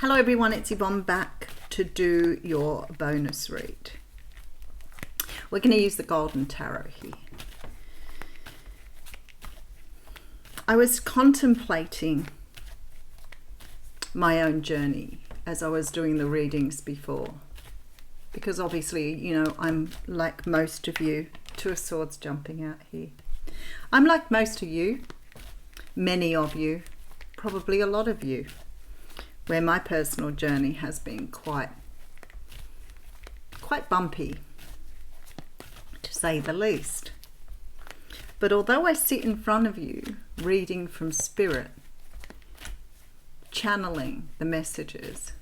Hello everyone, it's Yvonne back to do your bonus read. We're going to use the Golden Tarot here. I was contemplating my own journey as I was doing the readings before, because obviously, you know, I'm like most of you. Two of Swords jumping out here. I'm like most of you, many of you, probably a lot of you, where my personal journey has been quite bumpy, to say the least. But although I sit in front of you reading from spirit, channeling the messages,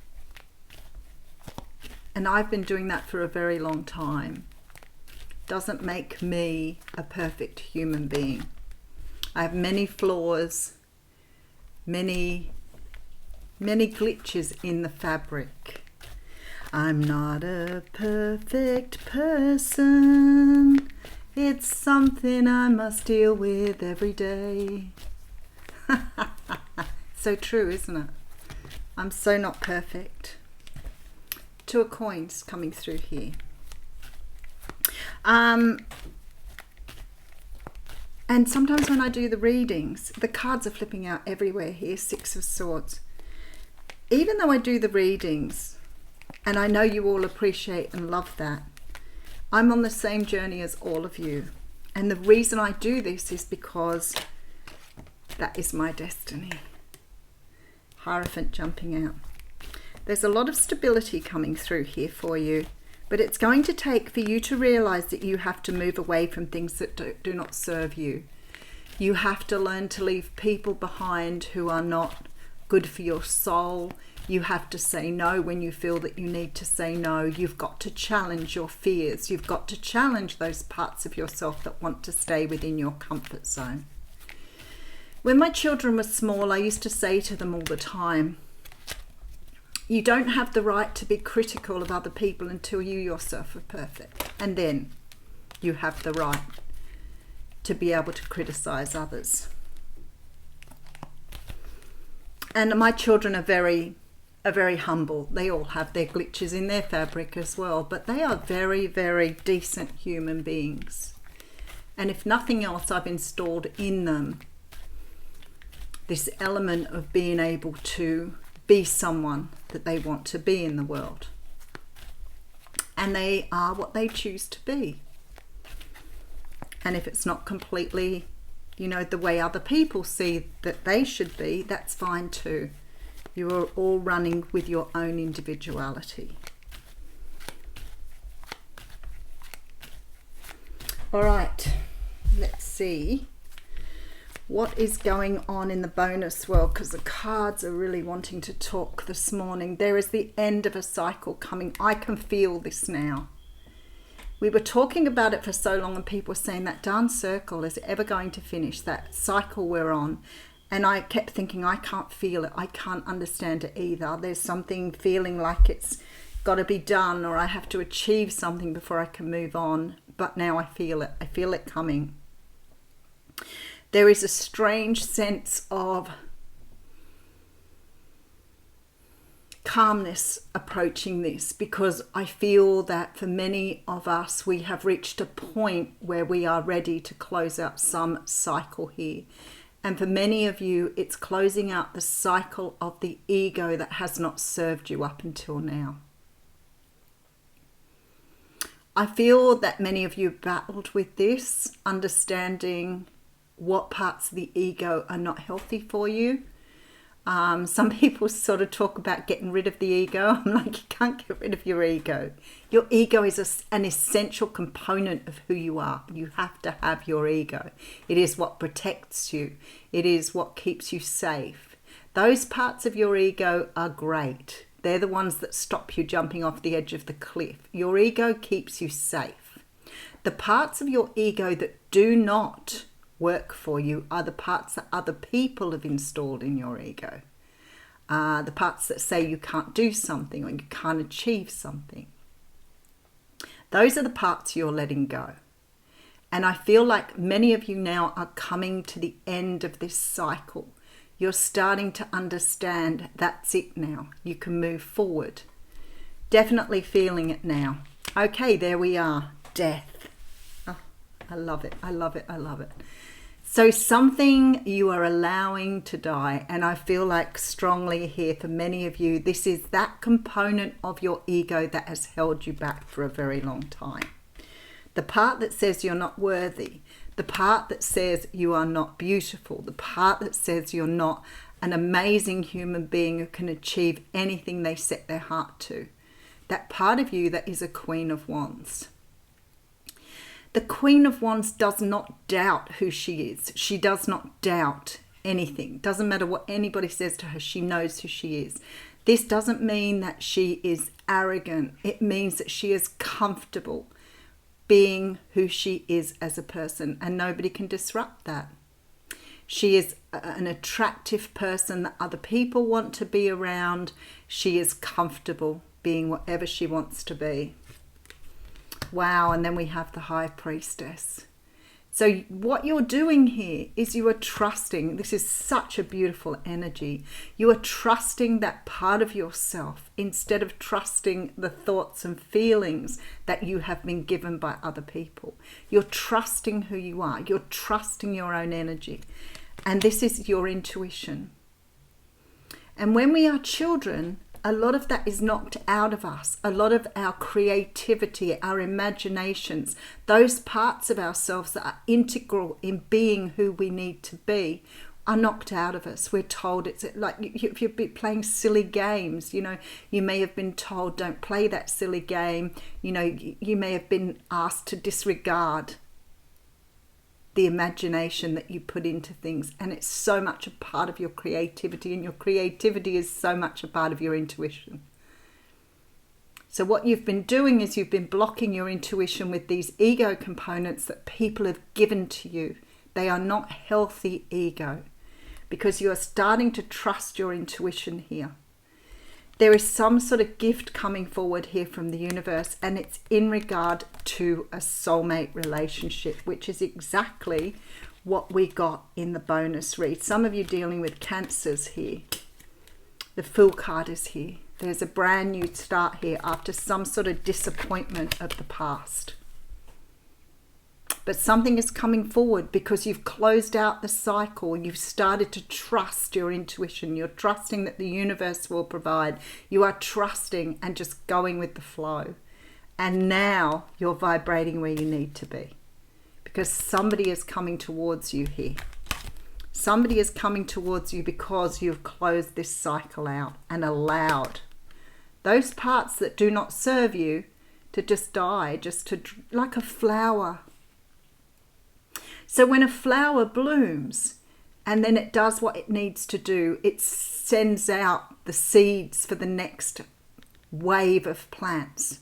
and I've been doing that for a very long time, doesn't make me a perfect human being. I have many flaws, many glitches in the fabric. I'm not a perfect person. It's something I must deal with every day. So true, isn't it? I'm so not perfect. Two of Coins coming through here. And sometimes when I do the readings, the cards are flipping out everywhere here. Six of Swords. Even though I do the readings, and I know you all appreciate and love that, I'm on the same journey as all of you. And the reason I do this is because that is my destiny. Hierophant jumping out. There's a lot of stability coming through here for you, but it's going to take for you to realize that you have to move away from things that do not serve you. You have to learn to leave people behind who are not good for your soul. You have to say no when you feel that you need to say no. You've got to challenge your fears. You've got to challenge those parts of yourself that want to stay within your comfort zone. When my children were small, I used to say to them all the time, you don't have the right to be critical of other people until you yourself are perfect. And then you have the right to be able to criticize others. And my children are very humble. They all have their glitches in their fabric as well, but they are very, very decent human beings. And if nothing else, I've installed in them this element of being able to be someone that they want to be in the world. And they are what they choose to be. And if it's not completely, you know, the way other people see that they should be, that's fine too. You are all running with your own individuality. All right, let's see what is going on in the bonus world, because the cards are really wanting to talk this morning. There is the end of a cycle coming. I can feel this now. We were talking about it for so long and people were saying that darn circle is ever going to finish, that cycle we're on. And I kept thinking, I can't feel it. I can't understand it either. There's something feeling like it's got to be done, or I have to achieve something before I can move on. But now I feel it. I feel it coming. There is a strange sense of calmness approaching this, because I feel that for many of us, we have reached a point where we are ready to close out some cycle here. And for many of you, it's closing out the cycle of the ego that has not served you up until now. I feel that many of you battled with this, understanding what parts of the ego are not healthy for you. Some people sort of talk about getting rid of the ego. I'm like, you can't get rid of your ego. Your ego is an essential component of who you are. You have to have your ego. It is what protects you. It is what keeps you safe. Those parts of your ego are great. They're the ones that stop you jumping off the edge of the cliff. Your ego keeps you safe. The parts of your ego that do not work for you are the parts that other people have installed in your ego. The parts that say you can't do something or you can't achieve something. Those are the parts you're letting go. And I feel like many of you now are coming to the end of this cycle. You're starting to understand that's it now. You can move forward. Definitely feeling it now. Okay, there we are. Death. Oh, I love it. I love it. I love it. So something you are allowing to die, and I feel like strongly here for many of you, this is that component of your ego that has held you back for a very long time. The part that says you're not worthy, the part that says you are not beautiful, the part that says you're not an amazing human being who can achieve anything they set their heart to. That part of you that is a Queen of Wands. The Queen of Wands does not doubt who she is. She does not doubt anything. Doesn't matter what anybody says to her, she knows who she is. This doesn't mean that she is arrogant. It means that she is comfortable being who she is as a person, and nobody can disrupt that. She is an attractive person that other people want to be around. She is comfortable being whatever she wants to be. Wow, and then we have the High Priestess. So what you're doing here is you are trusting. This is such a beautiful energy. You are trusting that part of yourself instead of trusting the thoughts and feelings that you have been given by other people. You're trusting who you are. You're trusting your own energy. And this is your intuition. And when we are children, a lot of that is knocked out of us. A lot of our creativity, our imaginations, those parts of ourselves that are integral in being who we need to be are knocked out of us. We're told it's like if you're playing silly games, you know, you may have been told don't play that silly game. You know, you may have been asked to disregard the imagination that you put into things, and it's so much a part of your creativity, and your creativity is so much a part of your intuition. So what you've been doing is you've been blocking your intuition with these ego components that people have given to you. They are not healthy ego, because you are starting to trust your intuition here. There is some sort of gift coming forward here from the universe, and it's in regard to a soulmate relationship, which is exactly what we got in the bonus read. Some of you dealing with cancers here. The Fool card is here. There's a brand new start here after some sort of disappointment of the past. But something is coming forward because you've closed out the cycle. You've started to trust your intuition. You're trusting that the universe will provide. You are trusting and just going with the flow. And now you're vibrating where you need to be, because somebody is coming towards you here. Somebody is coming towards you because you've closed this cycle out and allowed those parts that do not serve you to just die, just to, like a flower. So when a flower blooms and then it does what it needs to do, it sends out the seeds for the next wave of plants.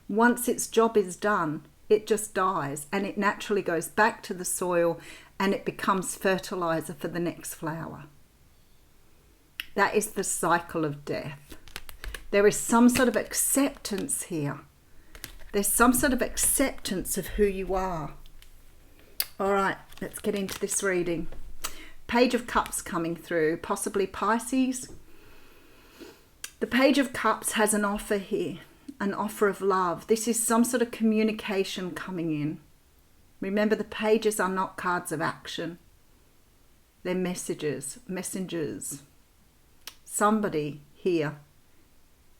Once its job is done, it just dies and it naturally goes back to the soil and it becomes fertilizer for the next flower. That is the cycle of death. There is some sort of acceptance here. There's some sort of acceptance of who you are. All right, let's get into this reading. Page of Cups coming through, possibly Pisces. The Page of Cups has an offer here, an offer of love. This is some sort of communication coming in. Remember, the pages are not cards of action. They're messages, messengers. Somebody here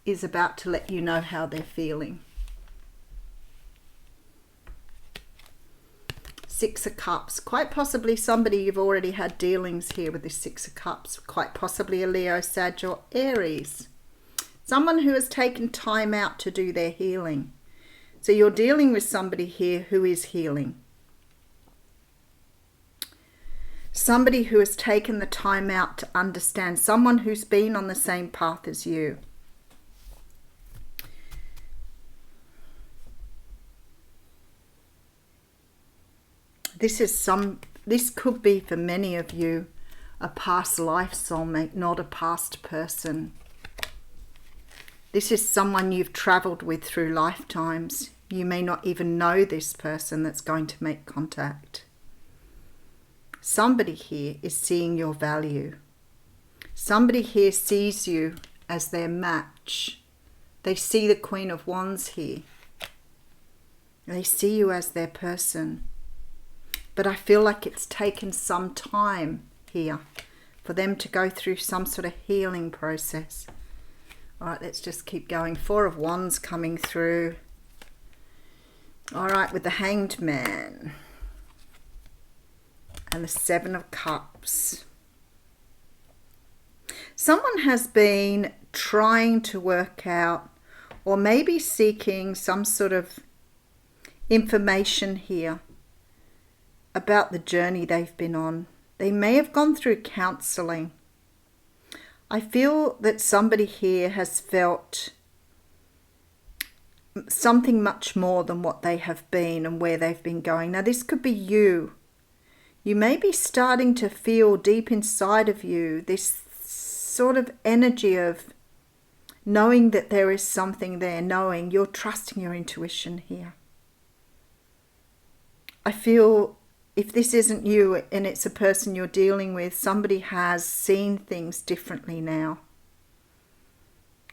is about to let you know how they're feeling. Six of Cups, quite possibly somebody you've already had dealings here with this Six of Cups, quite possibly a Leo, Sag or Aries. Someone who has taken time out to do their healing. So you're dealing with somebody here who is healing. Somebody who has taken the time out to understand, someone who's been on the same path as you. This could be for many of you a past life soulmate, not a past person. This is someone you've traveled with through lifetimes. You may not even know this person that's going to make contact. Somebody here is seeing your value. Somebody here sees you as their match. They see the Queen of Wands here. They see you as their person. But I feel like it's taken some time here for them to go through some sort of healing process. All right, let's just keep going. Four of Wands coming through. All right, with the Hanged Man. And the Seven of Cups. Someone has been trying to work out, or maybe seeking some sort of information here about the journey they've been on. They may have gone through counselling. I feel that somebody here has felt something much more than what they have been and where they've been going. Now, this could be you. You may be starting to feel deep inside of you this sort of energy of knowing that there is something there, knowing you're trusting your intuition here. I feel if this isn't you and it's a person you're dealing with, somebody has seen things differently now.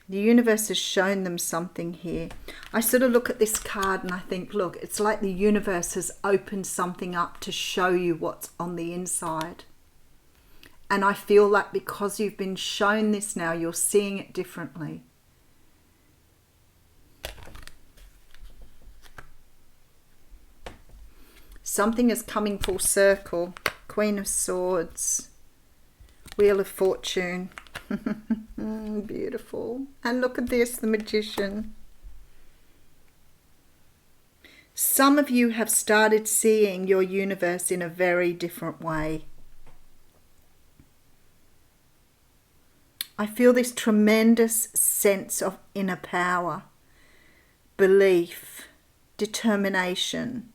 The universe has shown them something here. I sort of look at this card and I think, look, it's like the universe has opened something up to show you what's on the inside. And I feel like because you've been shown this now, you're seeing it differently. Something is coming full circle. Queen of Swords. Wheel of Fortune. Beautiful. And look at this, the Magician. Some of you have started seeing your universe in a very different way. I feel this tremendous sense of inner power, belief, determination,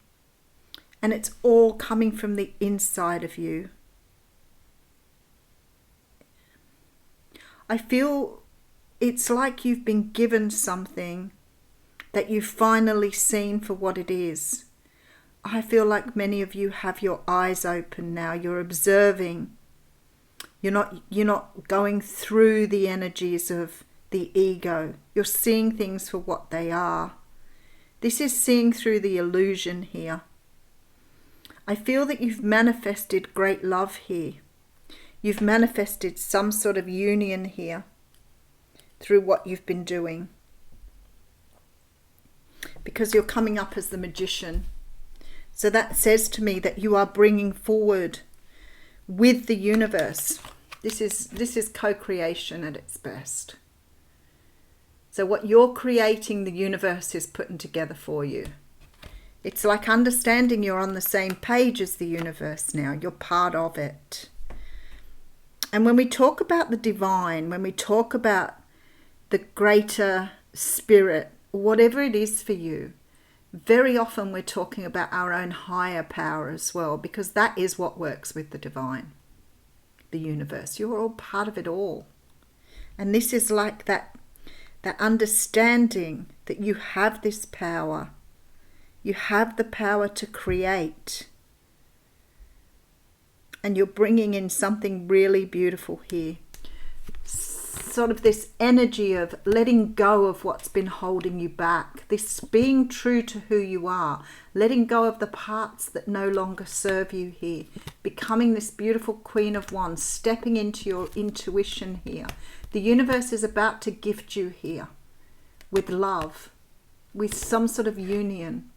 and it's all coming from the inside of you. I feel it's like you've been given something that you've finally seen for what it is. I feel like many of you have your eyes open now. You're observing. You're not going through the energies of the ego. You're seeing things for what they are. This is seeing through the illusion here. I feel that you've manifested great love here. You've manifested some sort of union here through what you've been doing. Because you're coming up as the Magician. So that says to me that you are bringing forward with the universe. This is co-creation at its best. So what you're creating, the universe is putting together for you. It's like understanding you're on the same page as the universe now. You're part of it. And when we talk about the divine, when we talk about the greater spirit, whatever it is for you, very often we're talking about our own higher power as well, because that is what works with the divine, the universe. You're all part of it all. And this is like that understanding that you have this power. You have the power to create. And you're bringing in something really beautiful here. Sort of this energy of letting go of what's been holding you back. This being true to who you are. Letting go of the parts that no longer serve you here. Becoming this beautiful Queen of Wands. Stepping into your intuition here. The universe is about to gift you here with love. With some sort of union.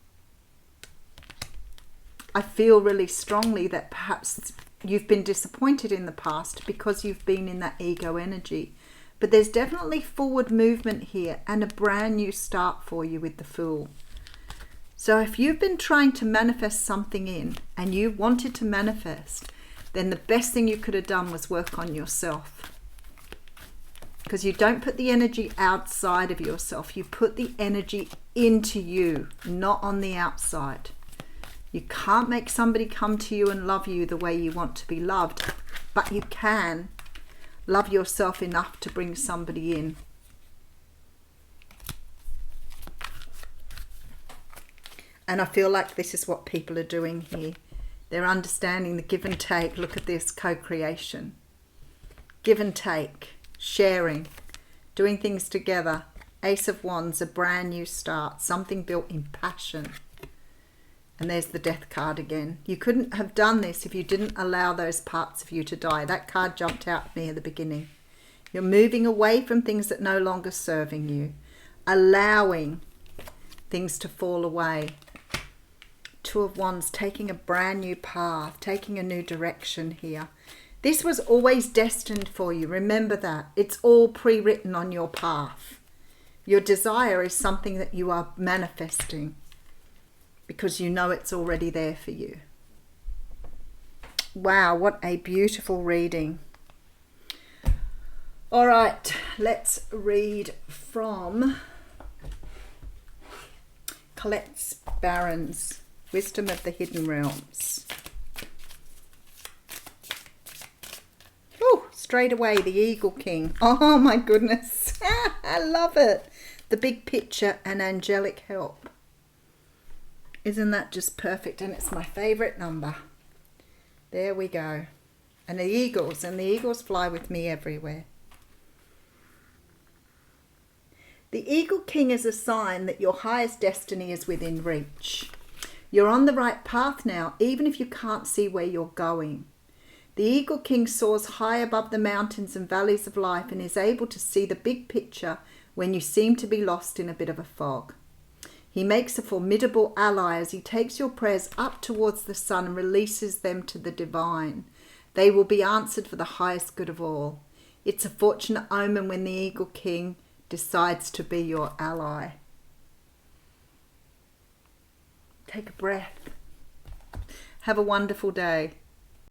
I feel really strongly that perhaps you've been disappointed in the past because you've been in that ego energy. But there's definitely forward movement here and a brand new start for you with the Fool. So if you've been trying to manifest something in and you wanted to manifest, then the best thing you could have done was work on yourself. Because you don't put the energy outside of yourself. You put the energy into you, not on the outside. You can't make somebody come to you and love you the way you want to be loved, but you can love yourself enough to bring somebody in. And I feel like this is what people are doing here. They're understanding the give and take. Look at this, co-creation. give and take, sharing, doing things together. Ace of Wands, a brand new start, something built in passion. And there's the Death card again. You couldn't have done this if you didn't allow those parts of you to die. That card jumped out at me at the beginning. You're moving away from things that no longer serving you, allowing things to fall away. Two of Wands, taking a brand new path, taking a new direction here. This was always destined for you. Remember that. It's all pre-written on your path. Your desire is something that you are manifesting, because you know it's already there for you. Wow, what a beautiful reading. All right, let's read from Colette Barron's Wisdom of the Hidden Realms. Oh, straight away, the Eagle King. Oh my goodness, I love it. The big picture and angelic help. Isn't that just perfect? And it's my favorite number. There we go. And the eagles fly with me everywhere. The Eagle King is a sign that your highest destiny is within reach. You're on the right path now, even if you can't see where you're going. The Eagle King soars high above the mountains and valleys of life and is able to see the big picture when you seem to be lost in a bit of a fog. He makes a formidable ally as he takes your prayers up towards the sun and releases them to the divine. They will be answered for the highest good of all. It's a fortunate omen when the Eagle King decides to be your ally. Take a breath. Have a wonderful day.